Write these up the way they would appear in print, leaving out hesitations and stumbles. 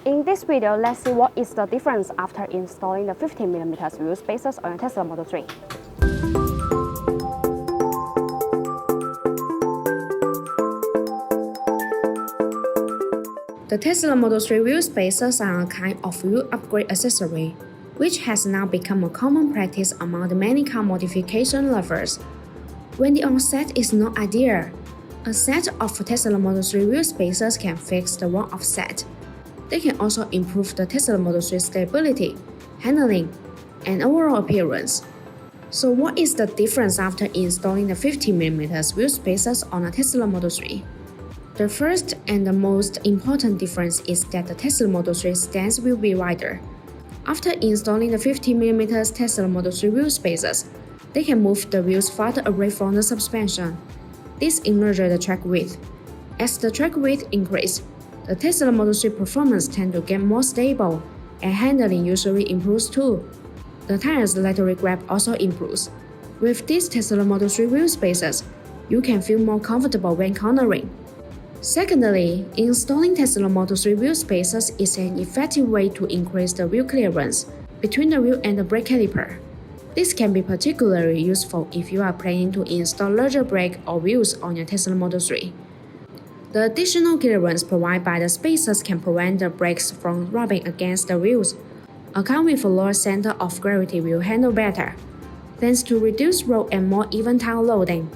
In this video, let's see what is the difference after installing the 15mm wheel spacers on your Tesla Model 3. The Tesla Model 3 wheel spacers are a kind of wheel upgrade accessory, which has now become a common practice among the many car modification lovers. When the onset is not ideal, a set of Tesla Model 3 wheel spacers can fix the wrong offset. They can also improve the Tesla Model 3 stability, handling, and overall appearance. So what is the difference after installing the 15mm wheel spacers on a Tesla Model 3? The first and the most important difference is that the Tesla Model 3 stance will be wider. After installing the 15mm Tesla Model 3 wheel spacers, they can move the wheels farther away from the suspension. This enlarges the track width. As the track width increases, the Tesla Model 3 performance tends to get more stable, and handling usually improves too. The tire's lateral grip also improves. With these Tesla Model 3 wheel spacers, you can feel more comfortable when cornering. Secondly, installing Tesla Model 3 wheel spacers is an effective way to increase the wheel clearance between the wheel and the brake caliper. This can be particularly useful if you are planning to install larger brake or wheels on your Tesla Model 3. The additional clearance provided by the spacers can prevent the brakes from rubbing against the wheels. A car with a lower center of gravity will handle better, thanks to reduced road and more even tire loading.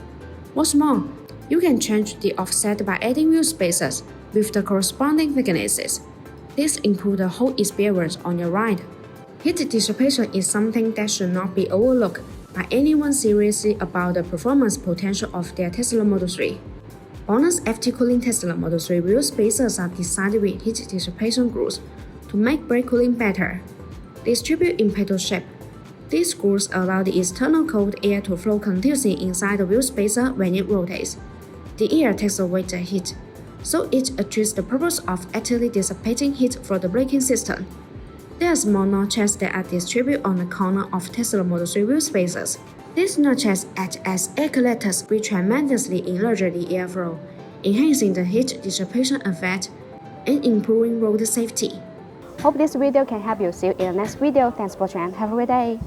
What's more, you can change the offset by adding wheel spacers with the corresponding thicknesses. This improves the whole experience on your ride. Heat dissipation is something that should not be overlooked by anyone seriously about the performance potential of their Tesla Model 3. BONOSS FT Cooling Tesla Model 3 wheel spacers are designed with heat dissipation grooves to make brake cooling better. Distributed in petal shape, these grooves allow the external cold air to flow continuously inside the wheel spacer when it rotates. The air takes away the heat, so it achieves the purpose of actively dissipating heat from the braking system. There are small notches that are distributed on the corner of Tesla Model 3 wheel spacers. These notches act as air collectors which tremendously enlarge the airflow, enhancing the heat dissipation effect and improving road safety. Hope this video can help you. See you in the next video. Thanks for watching and have a great day.